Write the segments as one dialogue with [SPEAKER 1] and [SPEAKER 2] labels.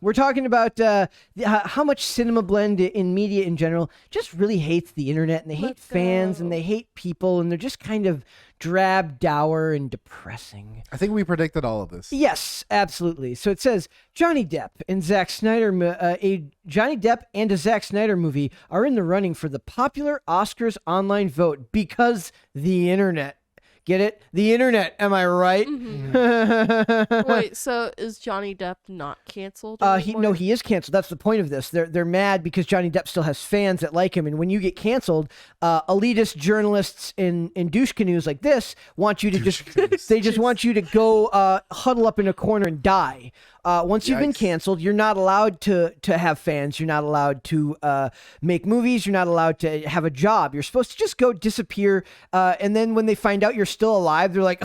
[SPEAKER 1] We're talking about how much Cinema Blend in media in general just really hates the internet, and they hate fans, and they hate people, and they're just kind of drab, dour, and depressing.
[SPEAKER 2] I think we predicted all of this.
[SPEAKER 1] Yes, absolutely. So it says Johnny Depp and Zack Snyder, Johnny Depp and a Zack Snyder movie are in the running for the popular Oscars online vote because the internet. Get it? The internet. Am I right?
[SPEAKER 3] Mm-hmm. Wait, so is Johnny Depp not canceled?
[SPEAKER 1] He is canceled. That's the point of this. They're mad because Johnny Depp still has fans that like him, and when you get canceled, elitist journalists in douche canoes like this want you to just want you to go huddle up in a corner and die. Once you've been canceled, you're not allowed to have fans. You're not allowed to make movies. You're not allowed to have a job. You're supposed to just go disappear. And then when they find out you're still alive, they're like,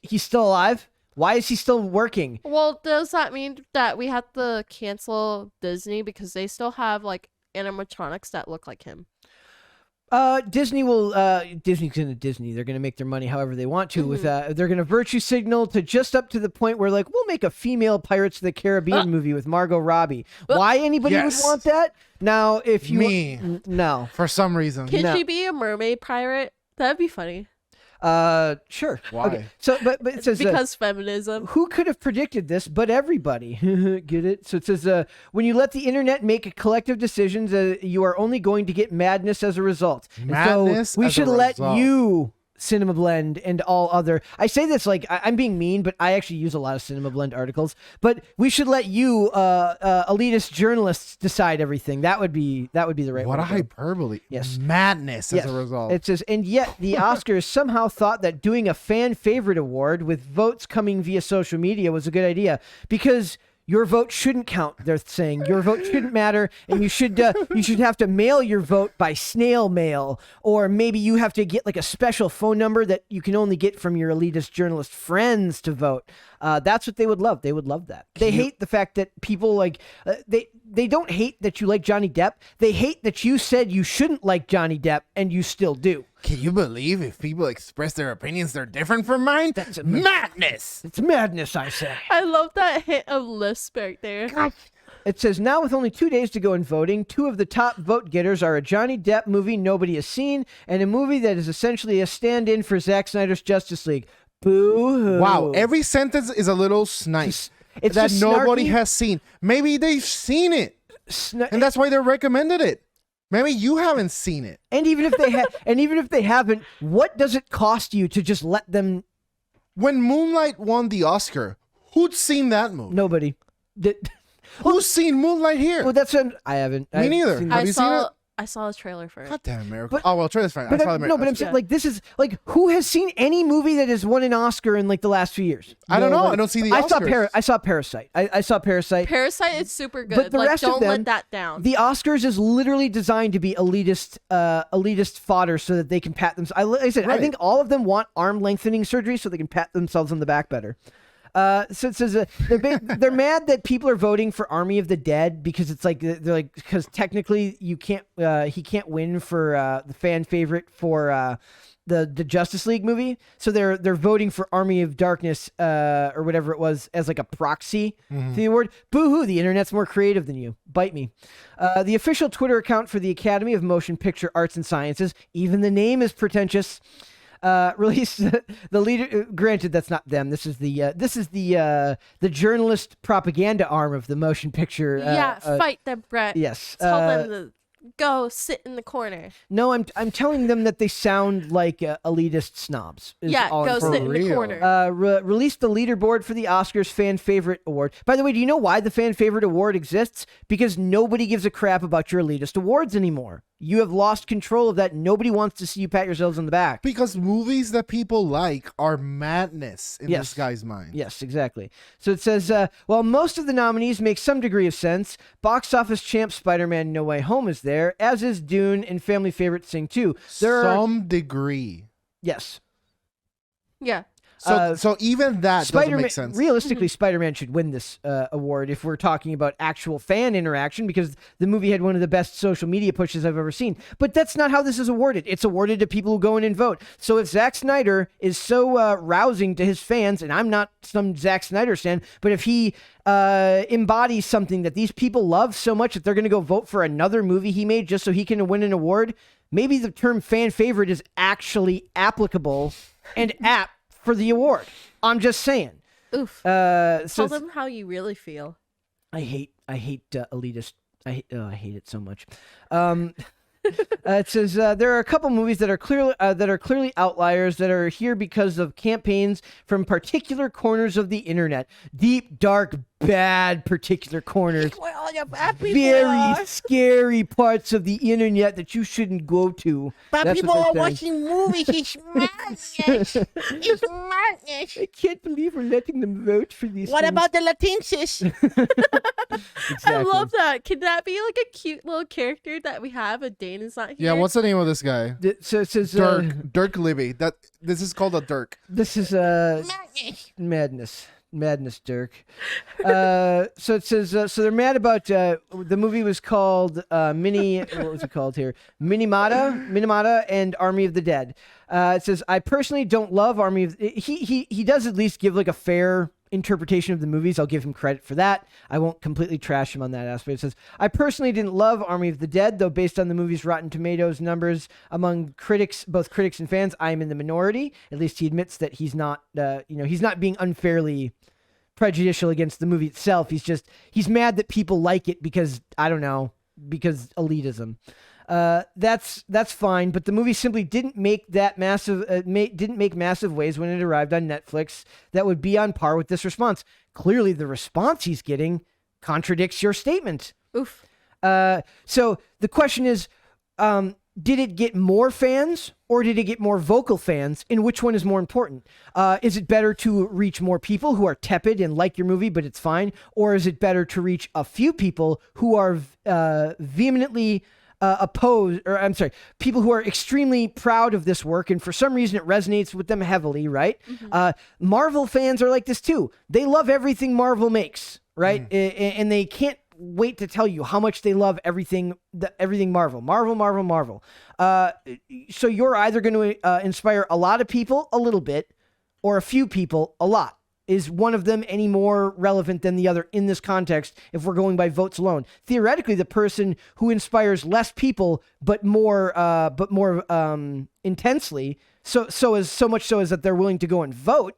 [SPEAKER 1] he's still alive? Why is he still working?
[SPEAKER 3] Well, does that mean that we have to cancel Disney because they still have like animatronics that look like him?
[SPEAKER 1] Disney's gonna Disney. They're gonna make their money however they want to. With they're gonna virtue signal to just up to the point where like we'll make a female Pirates of the Caribbean movie with Margot Robbie. Why anybody would want that? Now, if you no,
[SPEAKER 2] for some reason,
[SPEAKER 3] can she be a mermaid pirate? That'd be funny.
[SPEAKER 1] Sure.
[SPEAKER 2] Why?
[SPEAKER 1] Okay. So, but it says
[SPEAKER 3] because feminism.
[SPEAKER 1] Who could have predicted this? But everybody. Get it? So it says, when you let the internet make collective decisions, you are only going to get madness as a result.
[SPEAKER 2] Madness.
[SPEAKER 1] So we should let you. Cinema Blend and all other. I say this like I'm being mean, but I actually use a lot of Cinema Blend articles. But we should let you, elitist journalists, decide everything. That would be the right.
[SPEAKER 2] What
[SPEAKER 1] way
[SPEAKER 2] a hyperbole!
[SPEAKER 1] Yes,
[SPEAKER 2] madness as a result.
[SPEAKER 1] It says, and yet the Oscars somehow thought that doing a fan favorite award with votes coming via social media was a good idea because. Your vote shouldn't count, they're saying. Your vote shouldn't matter, and you should have to mail your vote by snail mail, or maybe you have to get like a special phone number that you can only get from your elitist journalist friends to vote. That's what they would love. They would love that. They hate the fact that people like they don't hate that you like Johnny Depp. They hate that you said you shouldn't like Johnny Depp and you still do.
[SPEAKER 2] Can you believe if people express their opinions they're different from mine? That's madness.
[SPEAKER 1] It's madness, I say.
[SPEAKER 3] I love that hint of lisp right there.
[SPEAKER 1] God. It says, now with only 2 days to go in voting, 2 of the top vote getters are a Johnny Depp movie nobody has seen and a movie that is essentially a stand-in for Zack Snyder's Justice League. Boo-hoo.
[SPEAKER 2] Wow, every sentence is a little snide.
[SPEAKER 1] It's
[SPEAKER 2] that nobody
[SPEAKER 1] snarky.
[SPEAKER 2] has seen. Maybe they've seen it, and that's why they recommended it. Maybe you haven't seen it.
[SPEAKER 1] And even if they haven't, what does it cost you to just let them?
[SPEAKER 2] When Moonlight won the Oscar, who'd seen that movie?
[SPEAKER 1] Nobody.
[SPEAKER 2] Who's seen Moonlight here?
[SPEAKER 1] Well, I haven't.
[SPEAKER 2] Me neither. Have you seen it?
[SPEAKER 3] I saw the trailer for it.
[SPEAKER 2] God damn America. Trailer's fine. I saw the
[SPEAKER 1] but I'm saying like this is like who has seen any movie that has won an Oscar in like the last few years?
[SPEAKER 2] I don't know. I don't see the Oscars.
[SPEAKER 1] I saw Parasite. I saw Parasite.
[SPEAKER 3] Parasite is super good.
[SPEAKER 1] But the rest
[SPEAKER 3] don't
[SPEAKER 1] of them,
[SPEAKER 3] let that down.
[SPEAKER 1] The Oscars is literally designed to be elitist fodder so that they can pat themselves. Like I said, I think all of them want arm lengthening surgery so they can pat themselves on the back better. So it says they're mad that people are voting for Army of the Dead because it's like they're like because technically you can't he can't win for the fan favorite for the Justice League movie, so they're voting for Army of Darkness or whatever it was as like a proxy to the award. Boo-hoo! The internet's more creative than you. Bite me. The official Twitter account for the Academy of Motion Picture Arts and Sciences, even the name is pretentious. Released the leader. Granted, that's not them. This is the journalist propaganda arm of the motion picture.
[SPEAKER 3] Fight them, Brett.
[SPEAKER 1] Yes.
[SPEAKER 3] Tell them to go sit in the corner.
[SPEAKER 1] No, I'm telling them that they sound like elitist snobs.
[SPEAKER 3] Go sit in the corner.
[SPEAKER 1] Released the leaderboard for the Oscars Fan Favorite Award. By the way, do you know why the Fan Favorite Award exists? Because nobody gives a crap about your elitist awards anymore. You have lost control of that. Nobody wants to see you pat yourselves on the back.
[SPEAKER 2] Because movies that people like are madness in this guy's mind.
[SPEAKER 1] Yes, exactly. So it says, while most of the nominees make some degree of sense, box office champ Spider-Man No Way Home is there, as is Dune and family favorite Sing 2.
[SPEAKER 2] Some degree.
[SPEAKER 1] Yes.
[SPEAKER 3] Yeah.
[SPEAKER 2] So even that doesn't make sense.
[SPEAKER 1] Realistically, Spider-Man should win this award if we're talking about actual fan interaction, because the movie had one of the best social media pushes I've ever seen. But that's not how this is awarded. It's awarded to people who go in and vote. So if Zack Snyder is so rousing to his fans, and I'm not some Zack Snyder stan, but if he embodies something that these people love so much that they're going to go vote for another movie he made just so he can win an award, maybe the term fan favorite is actually applicable and apt for the award. I'm just saying.
[SPEAKER 3] Oof.
[SPEAKER 1] So
[SPEAKER 3] Tell them how you really feel.
[SPEAKER 1] I hate elitist. I hate it so much. It says there are a couple movies that are clearly outliers that are here because of campaigns from particular corners of the internet. Deep, dark, bad particular corners. Very scary parts of the internet that you shouldn't go to.
[SPEAKER 2] But
[SPEAKER 1] That's
[SPEAKER 2] people
[SPEAKER 1] what
[SPEAKER 2] are
[SPEAKER 1] they're
[SPEAKER 2] watching movies. It's madness. It's madness.
[SPEAKER 1] I can't believe we're letting them vote for these
[SPEAKER 2] What
[SPEAKER 1] things.
[SPEAKER 2] about the Latinsis?
[SPEAKER 3] I
[SPEAKER 1] Exactly.
[SPEAKER 3] love that. Can that be like a cute little character that we have? A Dane is not here.
[SPEAKER 2] Yeah, what's the name of this guy?
[SPEAKER 1] So it says
[SPEAKER 2] Dirk Libby. This is called a Dirk.
[SPEAKER 1] this is madness, Dirk. So it says so they're mad about the movie was called what was it called here? Minimata and Army of the Dead. It says I personally don't love Army of he does at least give like a fair interpretation of the movies. I'll give him credit for that. I won't completely trash him on that aspect. It says, I personally didn't love Army of the Dead, though based on the movie's Rotten Tomatoes numbers among critics, both critics and fans, I am in the minority. At least he admits that he's not, he's not being unfairly prejudicial against the movie itself. He's mad that people like it because, because elitism. That's fine, but the movie simply didn't make massive waves when it arrived on Netflix that would be on par with this response. Clearly, the response he's getting contradicts your statement.
[SPEAKER 3] Oof.
[SPEAKER 1] So the question is, did it get more fans or did it get more vocal fans? And which one is more important? Is it better to reach more people who are tepid and like your movie, but it's fine? Or is it better to reach a few people who are vehemently people who are extremely proud of this work, and for some reason it resonates with them heavily, right? Mm-hmm. Marvel fans are like this too. They love everything Marvel makes, right? And they can't wait to tell you how much they love everything Marvel. So you're either going to inspire a lot of people a little bit, or a few people a lot. Is one of them any more relevant than the other in this context if we're going by votes alone? Theoretically, the person who inspires less people but more intensely, so much so as that they're willing to go and vote,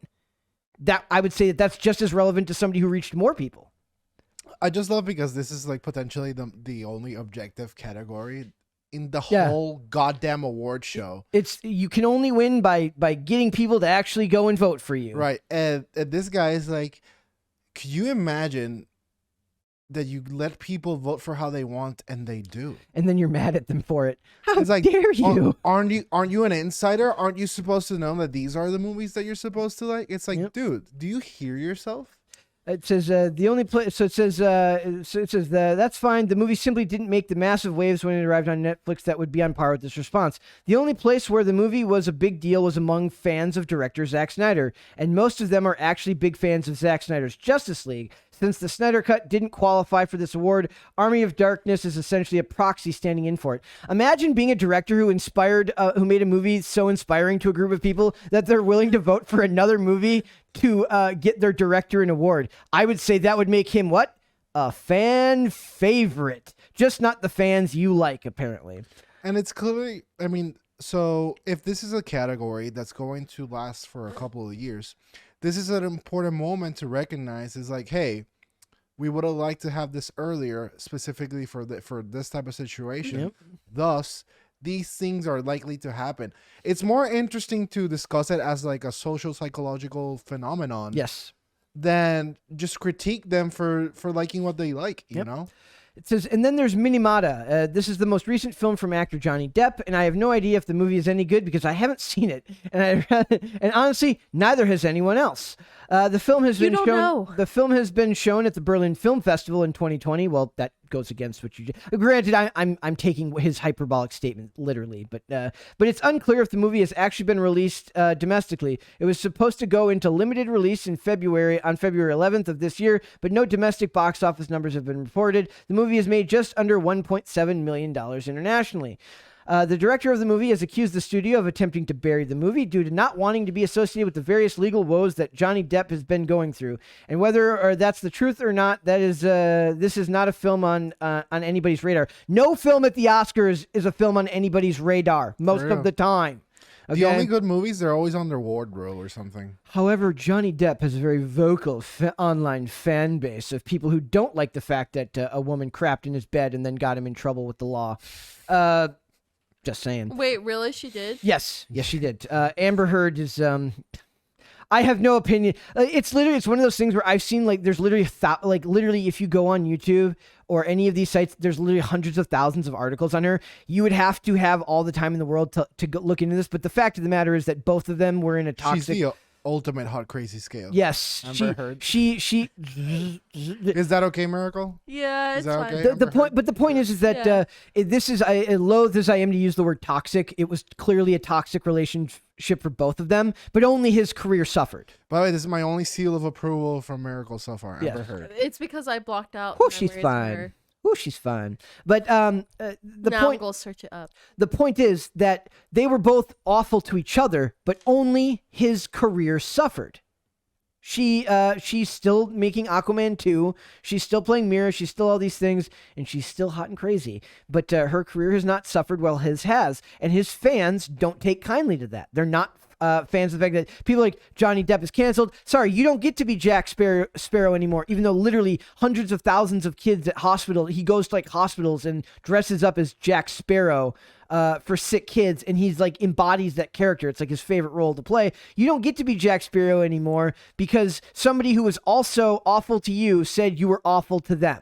[SPEAKER 1] that I would say that's just as relevant to somebody who reached more people.
[SPEAKER 2] I just love because this is like potentially the only objective category in the whole goddamn award show.
[SPEAKER 1] You can only win by getting people to actually go and vote for you.
[SPEAKER 2] Right. And this guy is like, could you imagine that you let people vote for how they want and they do?
[SPEAKER 1] And then you're mad at them for it. How
[SPEAKER 2] it's like,
[SPEAKER 1] dare you?
[SPEAKER 2] Aren't you an insider? Aren't you supposed to know that these are the movies that you're supposed to like? It's like, dude, do you hear yourself?
[SPEAKER 1] It says the only place. So it says that's fine. The movie simply didn't make the massive waves when it arrived on Netflix that would be on par with this response. The only place where the movie was a big deal was among fans of director Zack Snyder, and most of them are actually big fans of Zack Snyder's Justice League. Since the Snyder Cut didn't qualify for this award, Army of Darkness is essentially a proxy standing in for it. Imagine being a director who made a movie so inspiring to a group of people that they're willing to vote for another movie to get their director an award. I would say that would make him what? A fan favorite. Just not the fans you like, apparently.
[SPEAKER 2] And it's clearly, so if this is a category that's going to last for a couple of years, this is an important moment to recognize is like, hey, we would have liked to have this earlier, specifically for this type of situation. Yep. Thus, these things are likely to happen. It's more interesting to discuss it as like a social psychological phenomenon.
[SPEAKER 1] Yes.
[SPEAKER 2] Than just critique them for liking what they like, you know?
[SPEAKER 1] It says, and then there's Minimata. This is the most recent film from actor Johnny Depp, and I have no idea if the movie is any good because I haven't seen it, and honestly, neither has anyone else. The film has been shown at the Berlin Film Festival in 2020. Well, that goes against what you. Granted, I'm taking his hyperbolic statement literally, but it's unclear if the movie has actually been released domestically. It was supposed to go into limited release on February 11th of this year, but no domestic box office numbers have been reported. The movie has made just under $1.7 million internationally. The director of the movie has accused the studio of attempting to bury the movie due to not wanting to be associated with the various legal woes that Johnny Depp has been going through. And whether or that's the truth or not, this is not a film on anybody's radar. No film at the Oscars is a film on anybody's radar most of the time. Okay?
[SPEAKER 2] The only good movies, they're always on their wardrobe or something.
[SPEAKER 1] However, Johnny Depp has a very vocal online fan base of people who don't like the fact that a woman crapped in his bed and then got him in trouble with the law. Just saying.
[SPEAKER 3] Wait, really? She did?
[SPEAKER 1] Yes, she did. Amber Heard is. I have no opinion. It's one of those things where I've seen there's literally literally if you go on YouTube or any of these sites, there's literally hundreds of thousands of articles on her. You would have to have all the time in the world to go look into this. But the fact of the matter is that both of them were in a toxic.
[SPEAKER 2] She's the ultimate hot crazy scale.
[SPEAKER 1] Yes,
[SPEAKER 2] Amber Heard.
[SPEAKER 1] She.
[SPEAKER 2] Is that okay, Miracle?
[SPEAKER 3] Yeah,
[SPEAKER 2] Is
[SPEAKER 3] it's
[SPEAKER 2] that
[SPEAKER 3] fine.
[SPEAKER 2] okay?
[SPEAKER 1] The point is that this is loath as I am to use the word toxic. It was clearly a toxic relationship for both of them, but only his career suffered.
[SPEAKER 2] By the way, this is my only seal of approval from Miracle so far.
[SPEAKER 1] Yeah.
[SPEAKER 2] Amber Heard.
[SPEAKER 3] It's because I blocked out.
[SPEAKER 1] Oh, she's
[SPEAKER 3] memories of
[SPEAKER 1] fine.
[SPEAKER 3] her.
[SPEAKER 1] Oh, she's fine. But
[SPEAKER 3] Now I'm gonna search it up.
[SPEAKER 1] the point is that they were both awful to each other, but only his career suffered. She's still making Aquaman 2. She's still playing Mira. She's still all these things, and she's still hot and crazy. But her career has not suffered while his has, and his fans don't take kindly to that. They're not fans of the fact that people like Johnny Depp is canceled. Sorry, you don't get to be Jack Sparrow anymore, even though literally hundreds of thousands of kids at hospital, he goes to hospitals and dresses up as Jack Sparrow for sick kids, and he's embodies that character. It's his favorite role to play. You don't get to be Jack Sparrow anymore because somebody who was also awful to you said you were awful to them.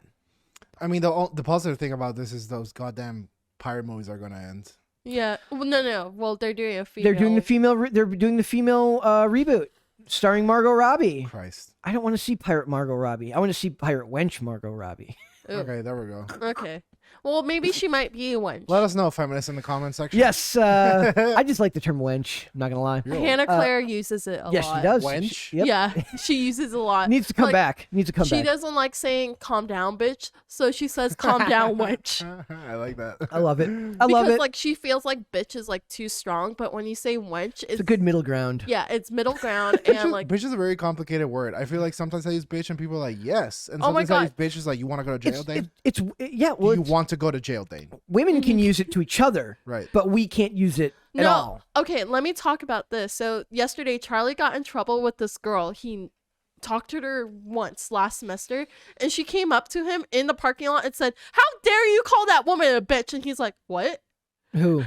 [SPEAKER 2] I mean, the positive thing about this is those goddamn pirate movies are going to end.
[SPEAKER 3] Yeah. Well, no. Well, they're doing a female.
[SPEAKER 1] They're doing the female reboot starring Margot Robbie.
[SPEAKER 2] Christ.
[SPEAKER 1] I don't want to see Pirate Margot Robbie. I want to see Pirate Wench Margot Robbie.
[SPEAKER 3] Ooh.
[SPEAKER 2] Okay, there we go.
[SPEAKER 3] Okay. Well, maybe she might be a wench.
[SPEAKER 2] Let us know, feminists, in the comment section.
[SPEAKER 1] Yes, I just like the term wench. I'm not gonna lie.
[SPEAKER 3] Hannah Claire uses it a lot.
[SPEAKER 1] Yes, she does.
[SPEAKER 2] Wench?
[SPEAKER 1] Yep.
[SPEAKER 3] Yeah, she uses it a lot.
[SPEAKER 1] Needs to come back.
[SPEAKER 3] She doesn't like saying "calm down, bitch," so she says "calm down, wench."
[SPEAKER 2] I like that.
[SPEAKER 1] I love it. I love
[SPEAKER 3] because
[SPEAKER 1] it.
[SPEAKER 3] she feels like bitch is too strong, but when you say wench,
[SPEAKER 1] It's a good middle ground.
[SPEAKER 3] Yeah, it's middle ground, and
[SPEAKER 2] Bitch is a very complicated word. I feel like sometimes I use bitch and people are like, yes. And
[SPEAKER 3] Oh my
[SPEAKER 2] sometimes I use
[SPEAKER 3] God.
[SPEAKER 2] bitch is like, you want to go to jail, Dane?
[SPEAKER 1] Well,
[SPEAKER 2] You want to go to jail, Dane?
[SPEAKER 1] women can use it to each other,
[SPEAKER 2] Right.
[SPEAKER 1] but we can't use it at
[SPEAKER 3] no.
[SPEAKER 1] all.
[SPEAKER 3] Okay, let me talk about this. So yesterday, Charlie got in trouble with this girl. He talked to her once last semester, and she came up to him in the parking lot and said, "How dare you call that woman a bitch?" And he's like, "What?"
[SPEAKER 1] Who?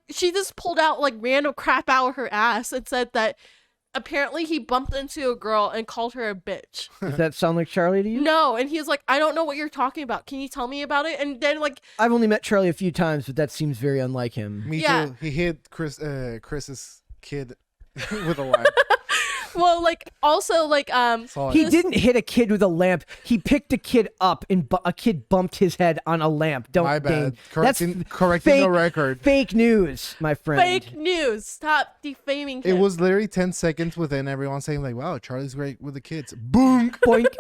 [SPEAKER 3] She just pulled out random crap out of her ass and said that apparently he bumped into a girl and called her a bitch.
[SPEAKER 1] Does that sound like Charlie to you?
[SPEAKER 3] No, and he was like, "I don't know what you're talking about. Can you tell me about it?" And then
[SPEAKER 1] I've only met Charlie a few times, but that seems very unlike him.
[SPEAKER 2] Me
[SPEAKER 3] Yeah.
[SPEAKER 2] too. He hit Chris's kid with a lamp.
[SPEAKER 3] well, also
[SPEAKER 2] Saw it.
[SPEAKER 1] He didn't hit a kid with a lamp. He picked a kid up, and a kid bumped his head on a lamp. Don't
[SPEAKER 2] My bad.
[SPEAKER 1] Dane. That's
[SPEAKER 2] Correcting the
[SPEAKER 1] fake-
[SPEAKER 2] record.
[SPEAKER 1] Fake news, my friend.
[SPEAKER 3] fake news. Stop defaming him.
[SPEAKER 2] It was literally 10 seconds within everyone saying wow, Charlie's great with the kids. Boom.
[SPEAKER 1] Boink.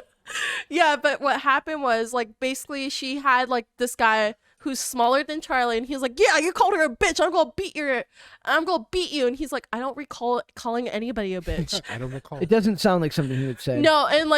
[SPEAKER 3] Yeah, but what happened was basically she had this guy who's smaller than Charlie, and he's like, "Yeah, you called her a bitch. I'm gonna beat you." And he's like, "I don't recall calling anybody a bitch."
[SPEAKER 2] I don't recall.
[SPEAKER 1] It doesn't sound like something he would say.
[SPEAKER 3] No, and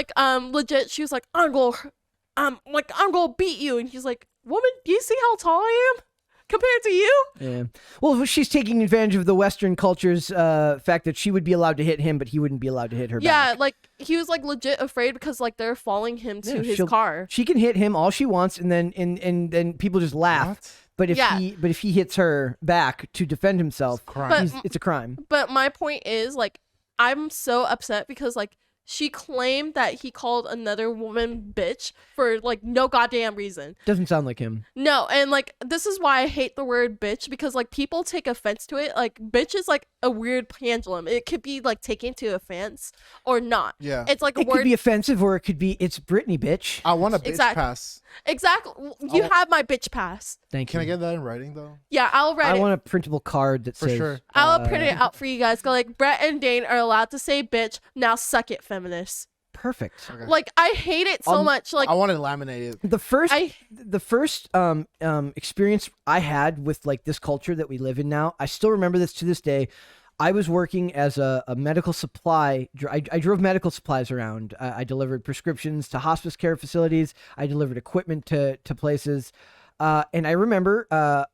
[SPEAKER 3] legit, she was like, I'm gonna beat you," and he's like, "Woman, do you see how tall I am compared to you?"
[SPEAKER 1] Yeah. Well, she's taking advantage of the Western culture's fact that she would be allowed to hit him, but he wouldn't be allowed to hit her
[SPEAKER 3] Yeah,
[SPEAKER 1] back.
[SPEAKER 3] he was legit afraid because they're following him to
[SPEAKER 1] Yeah,
[SPEAKER 3] his
[SPEAKER 1] she'll-
[SPEAKER 3] car.
[SPEAKER 1] She can hit him all she wants, and then people just laugh.
[SPEAKER 2] What?
[SPEAKER 1] But if
[SPEAKER 3] Yeah.
[SPEAKER 1] if he hits her back to defend himself,
[SPEAKER 2] Crime.
[SPEAKER 1] it's a crime.
[SPEAKER 3] But my point is, I'm so upset because she claimed that he called another woman bitch for no goddamn reason.
[SPEAKER 1] Doesn't sound like him.
[SPEAKER 3] No, and this is why I hate the word bitch, because people take offense to it. Bitch is a weird pendulum. It could be taken to offense or not.
[SPEAKER 2] Yeah.
[SPEAKER 3] It's a
[SPEAKER 1] It
[SPEAKER 3] word.
[SPEAKER 1] could be offensive, or it could be it's Britney, bitch.
[SPEAKER 2] I want a bitch
[SPEAKER 3] Exactly.
[SPEAKER 2] pass.
[SPEAKER 3] Exactly. You have my bitch pass.
[SPEAKER 1] Thank
[SPEAKER 2] Can
[SPEAKER 1] you.
[SPEAKER 2] I get that in writing though?
[SPEAKER 3] Yeah, I'll write
[SPEAKER 1] I
[SPEAKER 3] it.
[SPEAKER 1] want a printable card that
[SPEAKER 2] For
[SPEAKER 1] says.
[SPEAKER 2] sure.
[SPEAKER 3] I'll print it out for you guys. Go like, Brett and Dane are allowed to say bitch. Now suck it, feminists.
[SPEAKER 1] Perfect.
[SPEAKER 2] Okay.
[SPEAKER 3] Like, I hate it so much. Like,
[SPEAKER 2] I want it laminated.
[SPEAKER 1] The first
[SPEAKER 3] I
[SPEAKER 1] experience I had with like this culture that we live in now, I still remember this to this day. I was working as a medical supply. I drove medical supplies around. I delivered prescriptions to hospice care facilities. I delivered equipment to places. And I remember I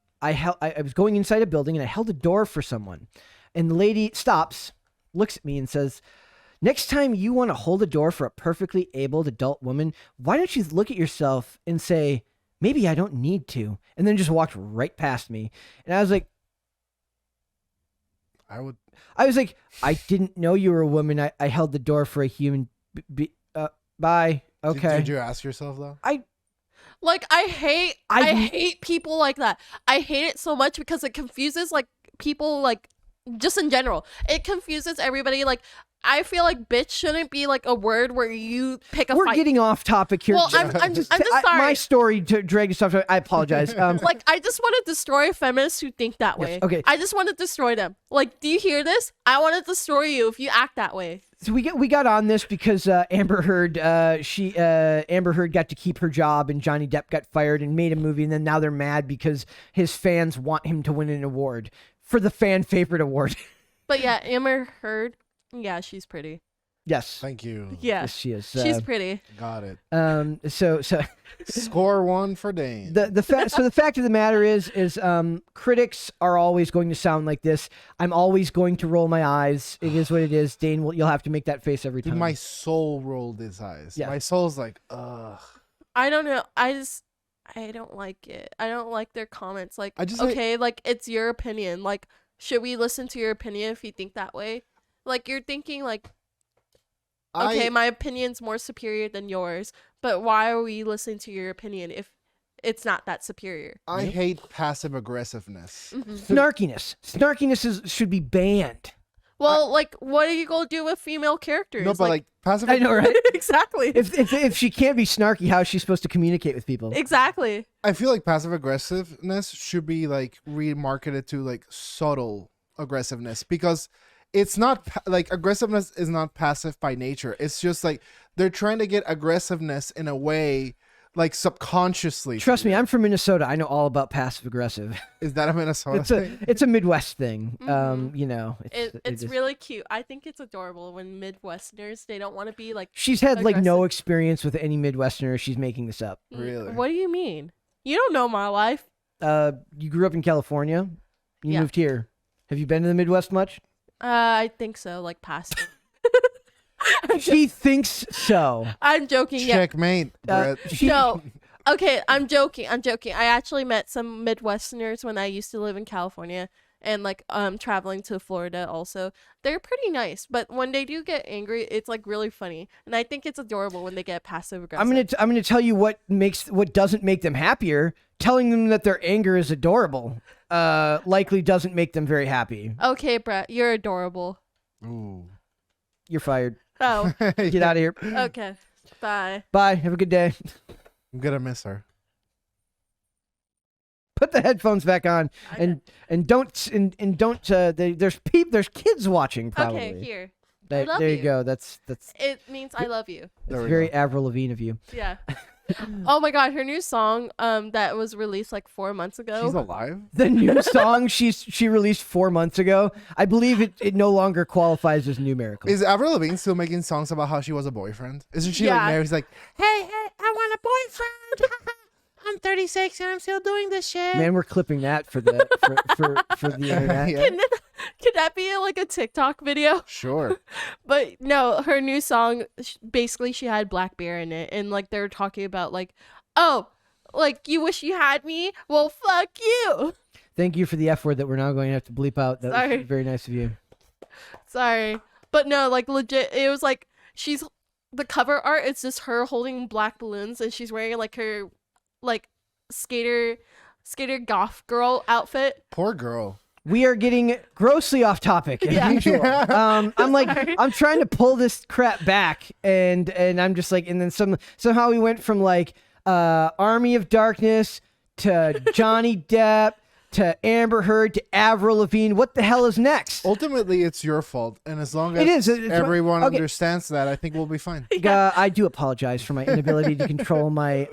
[SPEAKER 1] was going inside a building and I held a door for someone. And the lady stops, looks at me and says, "Next time you want to hold a door for a perfectly abled adult woman, why don't you look at yourself and say, maybe I don't need to?" And then just walked right past me. And I was like, I didn't know you were a woman. I held the door for a human. Bye. Okay.
[SPEAKER 2] Did you ask yourself though?
[SPEAKER 3] Like, I hate people like that. I hate it so much because it confuses like people, like, just in general. It confuses everybody. Like, I feel like bitch shouldn't be like a word where you pick a
[SPEAKER 1] We're
[SPEAKER 3] fight.
[SPEAKER 1] getting off topic here.
[SPEAKER 3] Well, I'm just sorry.
[SPEAKER 1] My story to drag stuff. I apologize.
[SPEAKER 3] Like, I just want to destroy feminists who think that way.
[SPEAKER 1] okay.
[SPEAKER 3] I just want to destroy them. Like, do you hear this? I want to destroy you if you act that way.
[SPEAKER 1] So we got on this because Amber Heard Amber Heard got to keep her job and Johnny Depp got fired and made a movie, and then now they're mad because his fans want him to win an award for the fan favorite award.
[SPEAKER 3] But yeah, Amber Heard. Yeah, she's pretty.
[SPEAKER 1] Yes.
[SPEAKER 2] Thank you.
[SPEAKER 3] Yeah,
[SPEAKER 1] Yes, she is.
[SPEAKER 3] she's pretty.
[SPEAKER 2] Got it.
[SPEAKER 1] So
[SPEAKER 2] Score one for Dane.
[SPEAKER 1] the fact of the matter is critics are always going to sound like this. I'm always going to roll my eyes. It is what it is. Dane, you'll have to make that face every
[SPEAKER 2] Dude,
[SPEAKER 1] time.
[SPEAKER 2] my soul rolled his eyes.
[SPEAKER 1] Yeah.
[SPEAKER 2] My soul's like, ugh.
[SPEAKER 3] I don't know. I don't like it. I don't like their comments. Like,
[SPEAKER 2] I just
[SPEAKER 3] okay, like, it's your opinion. Like, should we listen to your opinion if you think that way? Like, you're thinking like, okay, my opinion's more superior than yours, but why are we listening to your opinion if it's not that superior?
[SPEAKER 2] I hate passive aggressiveness.
[SPEAKER 1] Snarkiness should be banned.
[SPEAKER 3] Well, like, what are you gonna do with female characters?
[SPEAKER 2] No, but like passive.
[SPEAKER 1] I know, right?
[SPEAKER 3] Exactly.
[SPEAKER 1] If she can't be snarky, how is she supposed to communicate with people?
[SPEAKER 3] Exactly.
[SPEAKER 2] I feel like passive aggressiveness should be like remarketed to like subtle aggressiveness, because it's not like aggressiveness is not passive by nature. It's just like they're trying to get aggressiveness in a way, like subconsciously.
[SPEAKER 1] Trust me, I'm from Minnesota. I know all about passive aggressive.
[SPEAKER 2] Is that a Minnesota thing?
[SPEAKER 1] It's a Midwest thing. You know,
[SPEAKER 3] It's really cute. I think it's adorable when Midwesterners, they don't want to be like.
[SPEAKER 1] She's had like no
[SPEAKER 3] aggressive.
[SPEAKER 1] experience with any Midwesterner. She's making this up.
[SPEAKER 2] Really?
[SPEAKER 3] What do you mean? You don't know my life.
[SPEAKER 1] You grew up in California. You
[SPEAKER 3] Yeah.
[SPEAKER 1] moved here. Have you been to the Midwest much?
[SPEAKER 3] I think so. Like, passive.
[SPEAKER 1] She thinks so.
[SPEAKER 3] I'm joking. Yeah.
[SPEAKER 2] Checkmate, Brett.
[SPEAKER 3] No. Okay, I'm joking. I actually met some Midwesterners when I used to live in California and like traveling to Florida also. They're pretty nice, but when they do get angry, it's like really funny. And I think it's adorable when they get passive aggressive.
[SPEAKER 1] I'm gonna tell you what doesn't make them happier. Telling them that their anger is adorable likely doesn't make them very happy.
[SPEAKER 3] Okay, Brett, you're adorable.
[SPEAKER 2] Ooh.
[SPEAKER 1] You're fired.
[SPEAKER 3] Oh,
[SPEAKER 1] Get out of here.
[SPEAKER 3] okay. Bye.
[SPEAKER 1] Bye. Have a good day.
[SPEAKER 2] I'm gonna miss her.
[SPEAKER 1] Put the headphones back on and don't there's kids watching probably.
[SPEAKER 3] Okay, here.
[SPEAKER 1] There,
[SPEAKER 3] love
[SPEAKER 1] there you
[SPEAKER 3] you.
[SPEAKER 1] go. That's
[SPEAKER 3] It means I love you.
[SPEAKER 1] that's very Avril Lavigne of you.
[SPEAKER 3] Yeah. Oh my god, her new song that was released like 4 months ago.
[SPEAKER 2] She's alive?
[SPEAKER 1] The new song she released 4 months ago. I believe it no longer qualifies as numerical.
[SPEAKER 2] Is Avril Lavigne still making songs about how she was a boyfriend? Isn't she
[SPEAKER 3] Yeah.
[SPEAKER 2] like married? She's like, hey, I want a boyfriend. I'm 36 and I'm still doing this shit.
[SPEAKER 1] Man, we're clipping that for the for the internet.
[SPEAKER 2] Yeah.
[SPEAKER 3] Can that be like a TikTok video?
[SPEAKER 2] Sure.
[SPEAKER 3] But no, her new song, basically she had Black Bear in it, and like they're talking about like, oh, like you wish you had me? Well, fuck you.
[SPEAKER 1] Thank you for the F word that we're now going to have to bleep out. That
[SPEAKER 3] Sorry.
[SPEAKER 1] was very nice of you.
[SPEAKER 3] Sorry, but no, like legit, it was like the cover art. It's just her holding black balloons, and she's wearing like her like skater goth girl outfit.
[SPEAKER 2] Poor girl.
[SPEAKER 1] We are getting grossly off topic as
[SPEAKER 3] Yeah.
[SPEAKER 1] usual. I'm like,
[SPEAKER 3] Sorry.
[SPEAKER 1] I'm trying to pull this crap back, and I'm just like, and then somehow we went from like Army of Darkness to Johnny Depp to Amber Heard to Avril Lavigne. What the hell is next?
[SPEAKER 2] Ultimately, it's your fault, and as long as
[SPEAKER 1] It is. It's
[SPEAKER 2] everyone
[SPEAKER 1] okay.
[SPEAKER 2] understands that, I think we'll be fine.
[SPEAKER 1] I do apologize for my inability to control my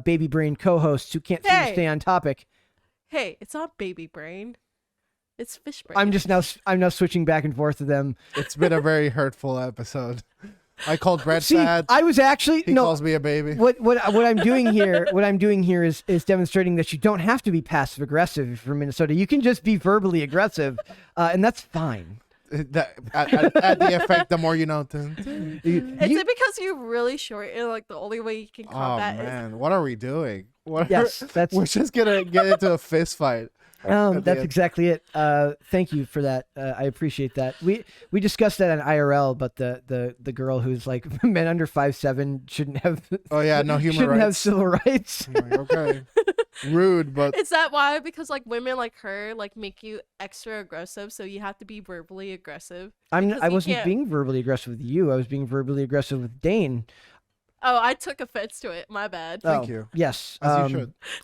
[SPEAKER 1] baby brain co-hosts who can't seem to
[SPEAKER 3] Hey.
[SPEAKER 1] stay on topic.
[SPEAKER 3] Hey, it's not baby brain. It's fish brain.
[SPEAKER 1] I'm now switching back and forth to them.
[SPEAKER 2] It's been a very hurtful episode. I called Brett
[SPEAKER 1] See,
[SPEAKER 2] sad.
[SPEAKER 1] I was actually
[SPEAKER 2] He calls me a baby.
[SPEAKER 1] What I'm doing here is demonstrating that you don't have to be passive aggressive if you're from Minnesota. You can just be verbally aggressive, and that's fine.
[SPEAKER 2] At the effect, the more you know.
[SPEAKER 3] Is it because you're really short and like the only way you can
[SPEAKER 2] Oh
[SPEAKER 3] combat
[SPEAKER 2] man, what are we doing?
[SPEAKER 1] Yes, that's
[SPEAKER 2] We're just gonna get into a fist fight.
[SPEAKER 1] that's
[SPEAKER 2] end.
[SPEAKER 1] exactly it. Thank you for that. I appreciate that. We discussed that on IRL, but the girl who's like men under 5'7" shouldn't have.
[SPEAKER 2] Oh yeah, no human
[SPEAKER 1] shouldn't have
[SPEAKER 2] rights.
[SPEAKER 1] civil rights.
[SPEAKER 2] I'm like, okay, rude, but
[SPEAKER 3] Is that why? Because like women like her like make you extra aggressive, so you have to be verbally aggressive.
[SPEAKER 1] I
[SPEAKER 3] Because you
[SPEAKER 1] wasn't
[SPEAKER 3] can't-
[SPEAKER 1] being verbally aggressive with you. I was being verbally aggressive with Dane.
[SPEAKER 3] Oh, I took offense to it. My bad.
[SPEAKER 2] Thank you.
[SPEAKER 1] Yes,
[SPEAKER 2] as you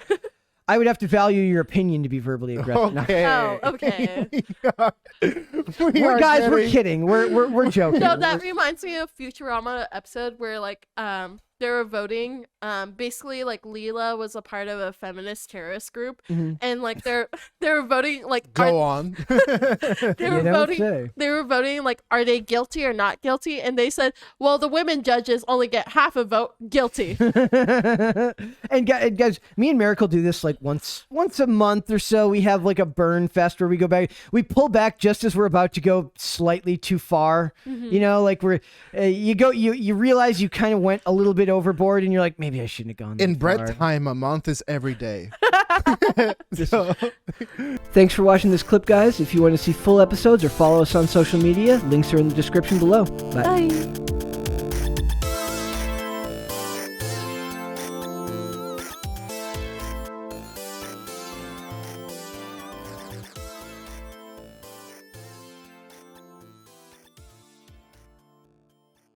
[SPEAKER 2] should.
[SPEAKER 1] I would have to value your opinion to be verbally aggressive. No.
[SPEAKER 2] Okay.
[SPEAKER 3] Oh, okay.
[SPEAKER 1] We're kidding. We're joking.
[SPEAKER 3] No, that reminds me of Futurama episode where like they were voting. Basically like Leela was a part of a feminist terrorist group,
[SPEAKER 1] Mhm.
[SPEAKER 3] and like they were voting like
[SPEAKER 2] Go on.
[SPEAKER 3] they were
[SPEAKER 1] You don't
[SPEAKER 3] voting.
[SPEAKER 1] say.
[SPEAKER 3] They were voting like, are they guilty or not guilty? And they said, well, the women judges only get half a vote guilty.
[SPEAKER 1] And guys, me and Miracle do this like once a month or so. We have like a burn fest where we go back. We pull back just as we're about to go slightly too far. You know, like you realize you kind of went a little bit overboard, and you're like, maybe I shouldn't have gone that
[SPEAKER 2] In
[SPEAKER 1] far.
[SPEAKER 2] Brett time, a month is every day.
[SPEAKER 1] Thanks for watching this clip, guys. If you want to see full episodes or follow us on social media, links are in the description below. Bye.
[SPEAKER 3] Bye.